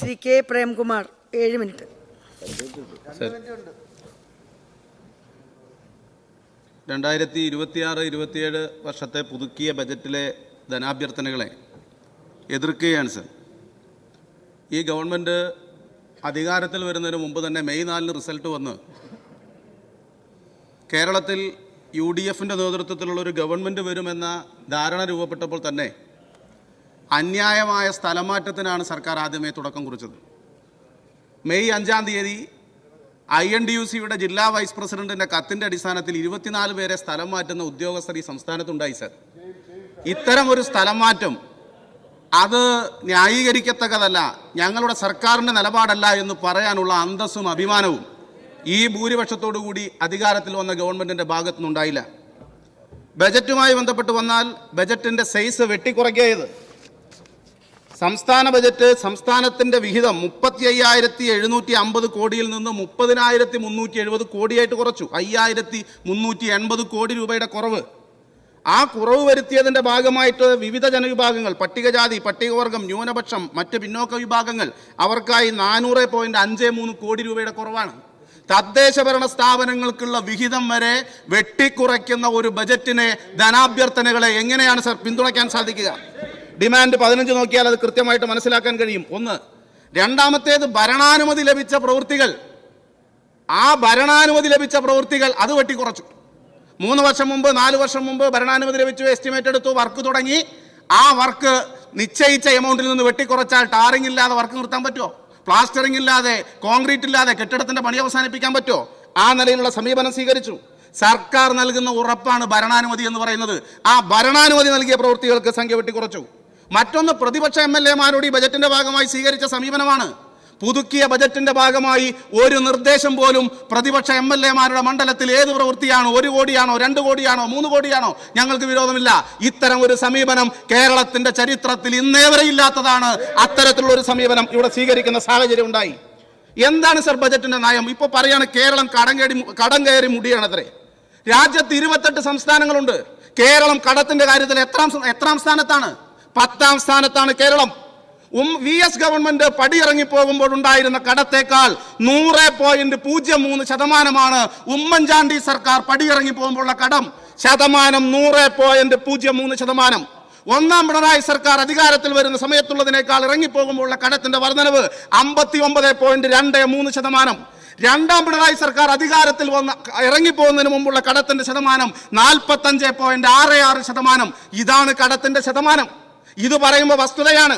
Shri K Premkumar 7 minute. 2026-27 വർഷത്തെ പുതുക്കിയ ബജറ്റിലെ ധനാഭ്യർത്ഥനകളെ എതിർക്കുകയാണ് sir. ഈ ഗവൺമെൻറ് അധികാരത്തിൽ വരുന്നതിന് മുമ്പ് തന്നെ മെയ് 4 റിസൾട്ട് വന്ന് കേരളത്തിൽ UDFൻ്റെ നേതൃത്വത്തിലുള്ളൊരു ഗവൺമെൻറ് വരുമെന്ന ധാരണ രൂപപ്പെട്ടപ്പോൾ തന്നെ അന്യായമായ സ്ഥലമാറ്റത്തിനാണ് സർക്കാർ ആദ്യമേ തുടക്കം കുറിച്ചത്. മെയ് 5-ാം തീയതി INDUCയുടെ ജില്ലാ വൈസ് പ്രസിഡന്റിൻ്റെ കത്തിൻ്റെ അടിസ്ഥാനത്തിൽ 24 പേരെ സ്ഥലം മാറ്റുന്ന ഉദ്യോഗസ്ഥർ ഈ സംസ്ഥാനത്തുണ്ടായി സർ. ഇത്തരം ഒരു സ്ഥലം മാറ്റം അത് ന്യായീകരിക്കത്തക്കതല്ല, ഞങ്ങളുടെ സർക്കാരിൻ്റെ നിലപാടല്ല എന്ന് പറയാനുള്ള അന്തസ്സും അഭിമാനവും ഈ ഭൂരിപക്ഷത്തോടു കൂടി അധികാരത്തിൽ വന്ന ഗവൺമെൻറ്റിൻ്റെ ഭാഗത്തുനിന്നുണ്ടായില്ല. ബജറ്റുമായി ബന്ധപ്പെട്ട് വന്നാൽ ബജറ്റിൻ്റെ സൈസ് വെട്ടിക്കുറയ്ക്കിയത് സംസ്ഥാന ബജറ്റ് സംസ്ഥാനത്തിൻ്റെ വിഹിതം 35,750 കോടിയിൽ നിന്ന് 30,370 കോടിയായിട്ട് കുറച്ചു. 5,380 കോടി രൂപയുടെ കുറവ്. ആ കുറവ് വരുത്തിയതിൻ്റെ ഭാഗമായിട്ട് വിവിധ ജനവിഭാഗങ്ങൾ, പട്ടികജാതി, പട്ടികവർഗം, ന്യൂനപക്ഷം, മറ്റ് പിന്നോക്ക വിഭാഗങ്ങൾ അവർക്കായി 400.53 കോടി രൂപയുടെ കുറവാണ്. തദ്ദേശ ഭരണ സ്ഥാപനങ്ങൾക്കുള്ള വിഹിതം വരെ വെട്ടിക്കുറയ്ക്കുന്ന ഒരു ബജറ്റിനെ, ധനാഭ്യർത്ഥനകളെ എങ്ങനെയാണ് സർ പിന്തുണയ്ക്കാൻ സാധിക്കുക? ഡിമാൻഡ് 15 നോക്കിയാൽ അത് കൃത്യമായിട്ട് മനസ്സിലാക്കാൻ കഴിയും. ഒന്ന്. രണ്ടാമത്തേത്, ഭരണാനുമതി ലഭിച്ച പ്രവൃത്തികൾ, ആ ഭരണാനുമതി ലഭിച്ച പ്രവൃത്തികൾ അത് വെട്ടിക്കുറച്ചു. 3 വർഷം മുമ്പ് 4 വർഷം മുമ്പ് ഭരണാനുമതി ലഭിച്ചു, എസ്റ്റിമേറ്റ് എടുത്തു, വർക്ക് തുടങ്ങി. ആ വർക്ക് നിശ്ചയിച്ച എമൗണ്ടിൽ നിന്ന് വെട്ടിക്കുറച്ചാൽ ടാറിംഗ് ഇല്ലാതെ വർക്ക് നിർത്താൻ പറ്റുമോ? പ്ലാസ്റ്ററിംഗ് ഇല്ലാതെ, കോൺക്രീറ്റ് ഇല്ലാതെ കെട്ടിടത്തിന്റെ പണി അവസാനിപ്പിക്കാൻ പറ്റുമോ? ആ നിലയിലുള്ള സമീപനം സ്വീകരിച്ചു. സർക്കാർ നൽകുന്ന ഉറപ്പാണ് ഭരണാനുമതി എന്ന് പറയുന്നത്. ആ ഭരണാനുമതി നൽകിയ പ്രവൃത്തികൾക്ക് സംഖ്യ വെട്ടിക്കുറച്ചു. മറ്റൊന്ന്, പ്രതിപക്ഷ MLA-മാരോട് ഈ ബജറ്റിന്റെ ഭാഗമായി സ്വീകരിച്ച സമീപനമാണ്. പുതുക്കിയ ബജറ്റിന്റെ ഭാഗമായി ഒരു നിർദ്ദേശം പോലും പ്രതിപക്ഷ MLA-മാരുടെ മണ്ഡലത്തിൽ ഏത് പ്രവൃത്തിയാണോ, 1 കോടിയാണോ, 2 കോടിയാണോ, 3 കോടിയാണോ, ഞങ്ങൾക്ക് വിരോധമില്ല. ഇത്തരം ഒരു സമീപനം കേരളത്തിന്റെ ചരിത്രത്തിൽ ഇന്നേ വരെ ഇല്ലാത്തതാണ്. അത്തരത്തിലുള്ള ഒരു സമീപനം ഇവിടെ സ്വീകരിക്കുന്ന സാഹചര്യം ഉണ്ടായി. എന്താണ് സർ ബജറ്റിന്റെ നയം? ഇപ്പൊ പറയാണ് കേരളം കടം കയറി മുടിയാണത്രേ. രാജ്യത്ത് 28 സംസ്ഥാനങ്ങളുണ്ട്. കേരളം കടത്തിന്റെ കാര്യത്തിൽ എത്രാം സ്ഥാനത്താണ്? 10ാം സ്ഥാനത്താണ് കേരളം. VS ഗവൺമെന്റ് പടിയിറങ്ങി പോകുമ്പോൾ ഉണ്ടായിരുന്ന കടത്തേക്കാൾ 100.03% ഉമ്മൻചാണ്ടി സർക്കാർ പടിയിറങ്ങി പോകുമ്പോഴുള്ള കടം. ശതമാനം 100.03%. 1ാം പിണറായി സർക്കാർ അധികാരത്തിൽ വരുന്ന സമയത്തുള്ളതിനേക്കാൾ ഇറങ്ങിപ്പോകുമ്പോഴുള്ള കടത്തിന്റെ വർധനവ് 59.23%. 2ാം പിണറായി സർക്കാർ അധികാരത്തിൽ ഇറങ്ങിപ്പോകുന്നതിന് മുമ്പുള്ള കടത്തിന്റെ ശതമാനം 45.66%. ഇതാണ് കടത്തിന്റെ ശതമാനം. ഇത് പറയുമ്പോൾ വസ്തുതയാണ്.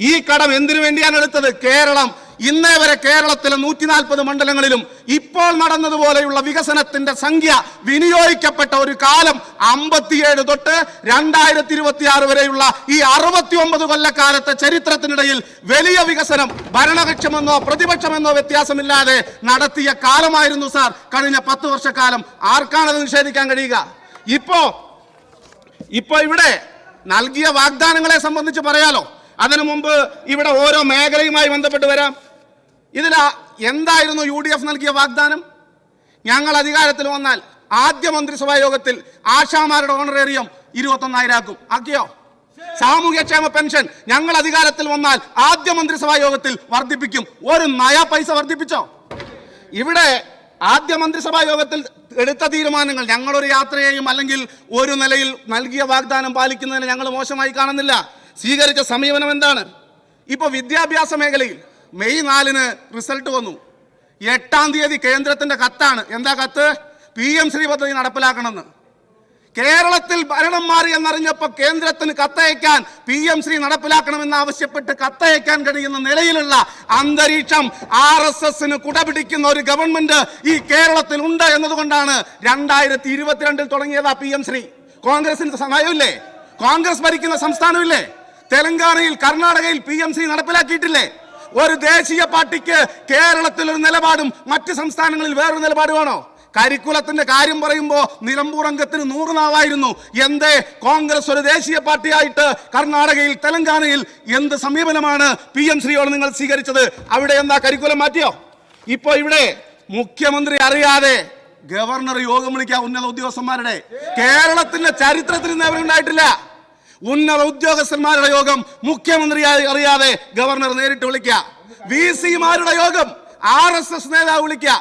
ഈ കടം എന്തിനു വേണ്ടിയാണ് എടുത്തത്? കേരളം ഇന്നേ വരെ കേരളത്തിലെ 140 മണ്ഡലങ്ങളിലും ഇപ്പോൾ നടന്നതുപോലെയുള്ള വികസനത്തിന്റെ സംഖ്യ വിനിയോഗിക്കപ്പെട്ട ഒരു കാലം 57 തൊട്ട് 2026 വരെയുള്ള ഈ 69 കൊല്ലക്കാലത്തെ ചരിത്രത്തിനിടയിൽ വലിയ വികസനം ഭരണപക്ഷമെന്നോ പ്രതിപക്ഷമെന്നോ വ്യത്യാസമില്ലാതെ നടത്തിയ കാലമായിരുന്നു സാർ കഴിഞ്ഞ 10 വർഷക്കാലം. ആർക്കാണത് നിഷേധിക്കാൻ കഴിയുക? ഇപ്പോ ഇവിടെ നൽകിയ വാഗ്ദാനങ്ങളെ സംബന്ധിച്ച് പറയാലോ. അതിനു മുമ്പ് ഇവിടെ ഓരോ മേഖലയുമായി ബന്ധപ്പെട്ട് വരാം. ഇതിൽ എന്തായിരുന്നു UDF നൽകിയ വാഗ്ദാനം? ഞങ്ങൾ അധികാരത്തിൽ വന്നാൽ ആദ്യ മന്ത്രിസഭാ യോഗത്തിൽ ആശാമാരുടെ ഓണറേറിയം 21,000 ആക്കും. ആക്കിയോ? സാമൂഹ്യക്ഷേമ പെൻഷൻ ഞങ്ങൾ അധികാരത്തിൽ വന്നാൽ ആദ്യ മന്ത്രിസഭാ യോഗത്തിൽ വർദ്ധിപ്പിക്കും. 1 നയാ പൈസ വർദ്ധിപ്പിച്ചോ? ഇവിടെ ആദ്യ മന്ത്രിസഭാ യോഗത്തിൽ എടുത്ത തീരുമാനങ്ങൾ ഞങ്ങളൊരു യാത്രയെയും അല്ലെങ്കിൽ ഒരു നിലയിൽ നൽകിയ വാഗ്ദാനം പാലിക്കുന്നതിന് ഞങ്ങൾ മോശമായി കാണുന്നില്ല. സ്വീകരിച്ച സമീപനം എന്താണ്? ഇപ്പോൾ വിദ്യാഭ്യാസ മേഖലയിൽ മെയ് 4-ന് റിസൾട്ട് വന്നു. 8-ാം തീയതി കേന്ദ്രത്തിന്റെ കത്താണ്. എന്താ കത്ത്? PM ശ്രീ പദ്ധതി നടപ്പിലാക്കണമെന്ന്. കേരളത്തിൽ ഭരണം മാറി എന്നറിഞ്ഞപ്പോൾ കേന്ദ്രത്തിന് കത്തയക്കാൻ, PM ശ്രീ നടപ്പിലാക്കണമെന്ന് ആവശ്യപ്പെട്ട് കത്തയക്കാൻ കഴിയുന്ന നിലയിലുള്ള അന്തരീക്ഷം RSSന് കുടപിടിക്കുന്ന ഒരു ഗവൺമെന്റ് ഈ കേരളത്തിൽ ഉണ്ട് എന്നതുകൊണ്ടാണ് 2022 തുടങ്ങിയതാ PM ശ്രീ. കോൺഗ്രസിന് നയമില്ലേ? കോൺഗ്രസ് ഭരിക്കുന്ന സംസ്ഥാനമില്ലേ? തെലങ്കാനയിൽ, കർണാടകയിൽ PM ശ്രീ നടപ്പിലാക്കിയിട്ടില്ലേ? ഒരു ദേശീയ പാർട്ടിക്ക് കേരളത്തിൽ ഒരു നിലപാടും മറ്റ് സംസ്ഥാനങ്ങളിൽ വേറൊരു നിലപാട് വേണോ? കരിക്കുലത്തിന്റെ കാര്യം പറയുമ്പോൾ നിലമ്പൂർ അംഗത്തിന് 100 നാവായിരുന്നു. എന്തേ കോൺഗ്രസ് ഒരു ദേശീയ പാർട്ടിയായിട്ട് കർണാടകയിൽ, തെലങ്കാനയിൽ എന്ത് സമീപനമാണ് PM ശ്രീയോട് നിങ്ങൾ സ്വീകരിച്ചത്? അവിടെ എന്താ കരിക്കുലം മാറ്റിയോ? ഇപ്പോ ഇവിടെ മുഖ്യമന്ത്രി അറിയാതെ ഗവർണർ യോഗം വിളിക്കുക ഉന്നത ഉദ്യോഗസ്ഥന്മാരുടെ. കേരളത്തിന്റെ ചരിത്രത്തിൽ ഇന്ന് ഉണ്ടായിട്ടില്ല. ഉന്നത ഉദ്യോഗസ്ഥന്മാരുടെ യോഗം മുഖ്യമന്ത്രി അറിയാതെ ഗവർണർ നേരിട്ട് വിളിക്കുക. VC-മാരുടെ യോഗം RSS നേതാവ് വിളിക്കുക.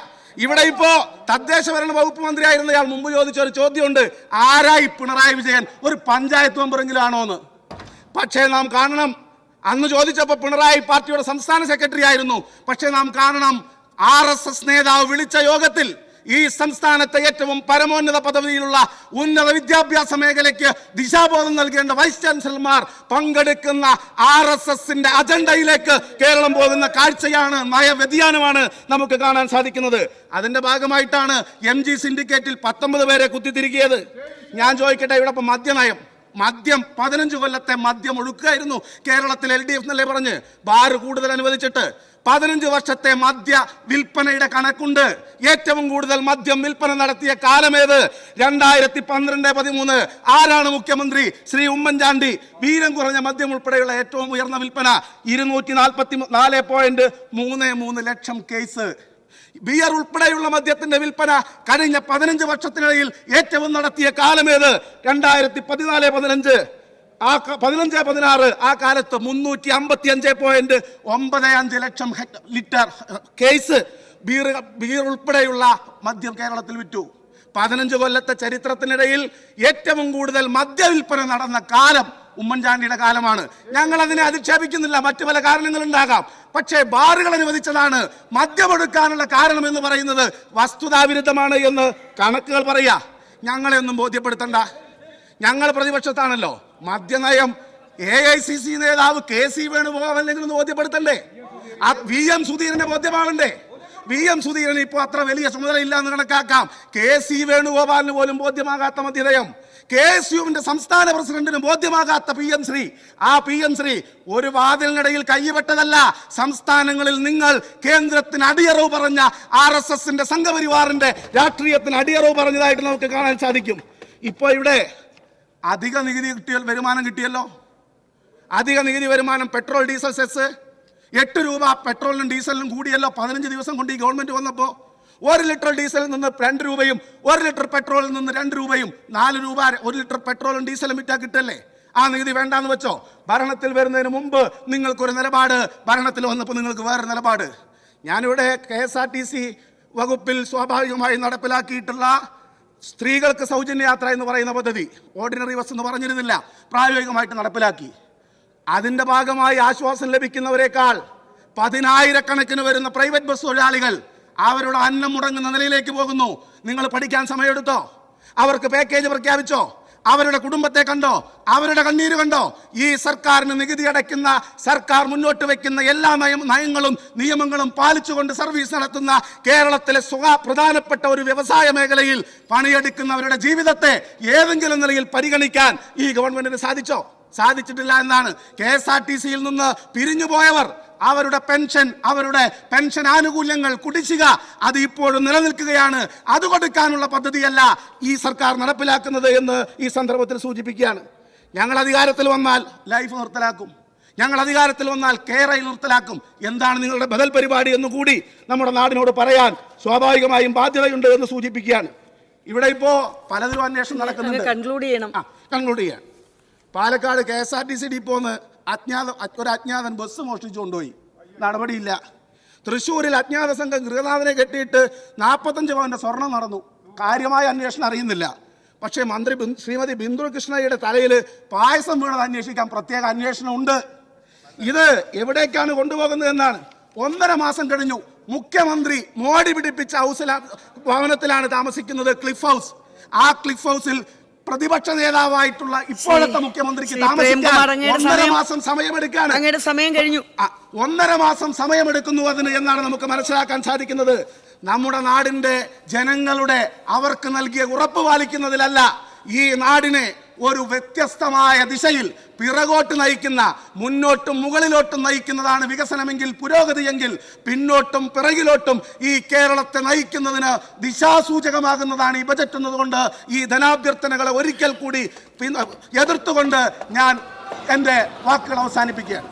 ഇവിടെ ഇപ്പോ തദ്ദേശ ഭരണ വകുപ്പ് മന്ത്രിയായിരുന്ന ഇയാൾ മുമ്പ് ചോദിച്ച ഒരു ചോദ്യമുണ്ട്, ആരായി പിണറായി വിജയൻ ഒരു പഞ്ചായത്ത് മെമ്പറെങ്കിലും ആണോ എന്ന്. പക്ഷേ നാം കാണണം, അന്ന് ചോദിച്ചപ്പോൾ പിണറായി പാർട്ടിയുടെ സംസ്ഥാന സെക്രട്ടറി ആയിരുന്നു. പക്ഷേ നാം കാണണം, RSS നേതാവ് വിളിച്ച യോഗത്തിൽ ഈ സംസ്ഥാനത്തെ ഏറ്റവും പരമോന്നത പദവിയിലുള്ള ഉന്നത വിദ്യാഭ്യാസ മേഖലയ്ക്ക് ദിശാബോധം നൽകേണ്ട വൈസ് ചാൻസലർമാർ പങ്കെടുക്കുന്ന RSSന്റെ അജണ്ടയിലേക്ക് കേരളം പോകുന്ന കാഴ്ചയാണ്, നയവ്യതിയാനമാണ് നമുക്ക് കാണാൻ സാധിക്കുന്നത്. അതിന്റെ ഭാഗമായിട്ടാണ് MG സിൻഡിക്കേറ്റിൽ 19 പേരെ കുത്തിത്തിരിക്കിയത്. ഞാൻ ചോദിക്കട്ടെ, ഇവിടെ ഇപ്പം മദ്യം 15 കൊല്ലത്തെ മദ്യം ഒഴുക്കായിരുന്നു കേരളത്തിൽ. LDF എന്നല്ലേ പറഞ്ഞ് ബാർ കൂടുതൽ അനുവദിച്ചിട്ട് 15 വർഷത്തെ മദ്യ വിൽപ്പനയുടെ കണക്കുണ്ട്. ഏറ്റവും കൂടുതൽ മദ്യം വിൽപ്പന നടത്തിയ കാലമേത്? 2012-13. ആരാണ് മുഖ്യമന്ത്രി? ശ്രീ ഉമ്മൻചാണ്ടി. വീരം കുറഞ്ഞ മദ്യം ഉൾപ്പെടെയുള്ള ഏറ്റവും ഉയർന്ന വിൽപ്പന 244.33 ലക്ഷം കേസ്. ബിയർ ഉൾപ്പെടെയുള്ള മദ്യത്തിന്റെ വിൽപ്പന കഴിഞ്ഞ 15 വർഷത്തിനിടയിൽ ഏറ്റവും നടത്തിയ കാലമേത്? 2014-15. 15-16 ആ കാലത്ത് 355.95 ലക്ഷം ലിറ്റർ കേസ് ബീർ ഉൾപ്പെടെയുള്ള മദ്യം കേരളത്തിൽ വിറ്റു. 15 കൊല്ലത്തെ ചരിത്രത്തിനിടയിൽ ഏറ്റവും കൂടുതൽ മദ്യവിൽപ്പന നടന്ന കാലം ഉമ്മൻചാണ്ടിയുടെ കാലമാണ്. ഞങ്ങൾ അതിനെ അധിക്ഷേപിക്കുന്നില്ല, മറ്റു പല കാരണങ്ങളുണ്ടാകാം. പക്ഷേ ബാറുകൾ അനുവദിച്ചതാണ് മദ്യമെടുക്കാനുള്ള കാരണം എന്ന് പറയുന്നത് വസ്തുതാവിരുദ്ധമാണ് എന്ന് കണക്കുകൾ പറയാ. ഞങ്ങളെയൊന്നും ബോധ്യപ്പെടുത്തണ്ട, ഞങ്ങൾ പ്രതിപക്ഷത്താണല്ലോ. മദ്യനയം AICC നേതാവ് KC വേണുഗോപാലിനെ ബോധ്യപ്പെടുത്തണ്ടേ? VM സുധീരനെ ബോധ്യമാവണ്ടേ? VM സുധീരൻ ഇപ്പോൾ അത്ര വലിയ ചുമതലയില്ല എന്ന് കണക്കാക്കാം. KC വേണുഗോപാലിന് പോലും ബോധ്യമാകാത്ത മദ്യനയം, KSUവിന്റെ സംസ്ഥാന പ്രസിഡന്റിന് ബോധ്യമാകാത്ത PM ശ്രീ, ആ PM ശ്രീ ഒരു വാതിലിനിടയിൽ കൈവിട്ടതല്ല. സംസ്ഥാനങ്ങളിൽ നിങ്ങൾ കേന്ദ്രത്തിന് അടിയറവ് പറഞ്ഞ RSSന്റെ സംഘപരിവാറിന്റെ രാഷ്ട്രീയത്തിന് അടിയറവ് പറഞ്ഞതായിട്ട് നമുക്ക് കാണാൻ സാധിക്കും. ഇപ്പോൾ ഇവിടെ അധിക നികുതി വരുമാനം കിട്ടിയല്ലോ. അധിക നികുതി വരുമാനം, പെട്രോൾ ഡീസൽ സെസ് 8 രൂപ പെട്രോളിനും ഡീസലിനും കൂടിയല്ലോ 15 ദിവസം കൊണ്ട് ഈ ഗവൺമെന്റ് വന്നപ്പോൾ. 1 ലിറ്റർ ഡീസലിൽ നിന്ന് 2 രൂപയും 1 ലിറ്റർ പെട്രോളിൽ നിന്ന് 2 രൂപയും 4 രൂപ 1 ലിറ്റർ പെട്രോളും ഡീസലും വിറ്റാ കിട്ടല്ലേ? ആ നികുതി വേണ്ടാന്ന് വെച്ചോ? ഭരണത്തിൽ വരുന്നതിന് മുമ്പ് നിങ്ങൾക്കൊരു നിലപാട്, ഭരണത്തിൽ വന്നപ്പോൾ നിങ്ങൾക്ക് വേറെ നിലപാട്. ഞാനിവിടെ KSRTC വകുപ്പിൽ സ്വാഭാവികമായി നടപ്പിലാക്കിയിട്ടുള്ള സ്ത്രീകൾക്ക് സൗജന്യ യാത്ര എന്ന് പറയുന്ന പദ്ധതി ഓർഡിനറി ബസ് എന്ന് പറഞ്ഞിരുന്നില്ല, പ്രായോഗികമായിട്ട് നടപ്പിലാക്കി. അതിന്റെ ഭാഗമായി ആശ്വാസം ലഭിക്കുന്നവരെക്കാൾ 10,000-കണക്കിന് വരുന്ന പ്രൈവറ്റ് ബസ് തൊഴിലാളികൾ അവരുടെ അന്നം മുടങ്ങുന്ന നിലയിലേക്ക് പോകുന്നു. നിങ്ങൾ പഠിക്കാൻ സമയമെടുത്തോ? അവർക്ക് പാക്കേജ് പ്രഖ്യാപിച്ചോ? അവരുടെ കുടുംബത്തെ കണ്ടോ? അവരുടെ കണ്ണീര് കണ്ടോ? ഈ സർക്കാരിന് നികുതി അടയ്ക്കുന്ന സർക്കാർ മുന്നോട്ട് വെക്കുന്ന എല്ലാ നയങ്ങളും നിയമങ്ങളും പാലിച്ചുകൊണ്ട് സർവീസ് നടത്തുന്ന കേരളത്തിലെ പ്രധാനപ്പെട്ട ഒരു വ്യവസായ മേഖലയിൽ പണിയെടുക്കുന്നവരുടെ ജീവിതത്തെ ഏതെങ്കിലും നിലയിൽ പരിഗണിക്കാൻ ഈ ഗവൺമെന്റിന് സാധിച്ചോ? സാധിച്ചിട്ടില്ല എന്നാണ്. KSRTCയിൽ നിന്ന് പിരിഞ്ഞുപോയവർ അവരുടെ പെൻഷൻ ആനുകൂല്യങ്ങൾ കുടിശ്ശിക അത് ഇപ്പോഴും നിലനിൽക്കുകയാണ്. അത് കൊടുക്കാനുള്ള പദ്ധതിയല്ല ഈ സർക്കാർ നടപ്പിലാക്കുന്നത് എന്ന് ഈ സന്ദർഭത്തിൽ സൂചിപ്പിക്കുകയാണ്. ഞങ്ങൾ അധികാരത്തിൽ വന്നാൽ ലൈഫ് നിർത്തലാക്കും, ഞങ്ങൾ അധികാരത്തിൽ വന്നാൽ കേരയിൽ നിർത്തലാക്കും. എന്താണ് നിങ്ങളുടെ ബദൽ പരിപാടി എന്ന് കൂടി നമ്മുടെ നാടിനോട് പറയാൻ സ്വാഭാവികമായും ബാധ്യതയുണ്ട് എന്ന് സൂചിപ്പിക്കുകയാണ്. ഇവിടെ ഇപ്പോ പലതിലും അന്വേഷണം നടക്കുന്നുണ്ട്. കൺക്ലൂഡ് ചെയ്യാം. പാലക്കാട് KSRTC ഡിപ്പോന്ന് ഒരു അജ്ഞാതൻ ബസ് മോഷ്ടിച്ചു കൊണ്ടുപോയി, നടപടിയില്ല. തൃശ്ശൂരിൽ അജ്ഞാത സംഘം ഗൃഹനാഥനെ കെട്ടിയിട്ട് 45 പവന്റെ സ്വർണം നടന്നു, കാര്യമായ അന്വേഷണം അറിയുന്നില്ല. പക്ഷേ മന്ത്രി ശ്രീമതി ബിന്ദു കൃഷ്ണയുടെ തലയിൽ പായസം വീണത് അന്വേഷിക്കാൻ പ്രത്യേക അന്വേഷണം ഉണ്ട്. ഇത് എവിടേക്കാണ് കൊണ്ടുപോകുന്നത് എന്നാണ്. 1.5 മാസം കഴിഞ്ഞു, മുഖ്യമന്ത്രി മോഡി പിടിപ്പിച്ച ഭവനത്തിലാണ് താമസിക്കുന്നത്, ക്ലിഫ് ഹൗസ്. ആ ക്ലിഫ് ഹൗസിൽ പ്രതിപക്ഷ നേതാവായിട്ടുള്ള ഇപ്പോഴത്തെ മുഖ്യമന്ത്രിക്ക് താമസിക്കാൻ 1.5 മാസം സമയമെടുക്കാണ്. 1.5 മാസം സമയമെടുക്കുന്നു അതിന് എന്നാണ് നമുക്ക് മനസ്സിലാക്കാൻ സാധിക്കുന്നത്. നമ്മുടെ നാടിന്റെ ജനങ്ങളുടെ അവർക്ക് നൽകിയ ഉറപ്പ് പാലിക്കുന്നതിലല്ല, ഈ നാടിനെ ഒരു വ്യത്യസ്തമായ ദിശയിൽ പിറകോട്ട് നയിക്കുന്ന, മുന്നോട്ടും മുകളിലോട്ടും നയിക്കുന്നതാണ് വികസനമെങ്കിൽ, പുരോഗതിയെങ്കിൽ പിന്നോട്ടും പിറകിലോട്ടും ഈ കേരളത്തെ നയിക്കുന്നതിന് ദിശാസൂചകമാകുന്നതാണ് ഈ ബജറ്റ് എന്നതുകൊണ്ട് ഈ ധനാഭ്യർത്ഥനകളെ ഒരിക്കൽ കൂടി എതിർത്തുകൊണ്ട് ഞാൻ എൻ്റെ വാക്കുകൾ അവസാനിപ്പിക്കുകയാണ്.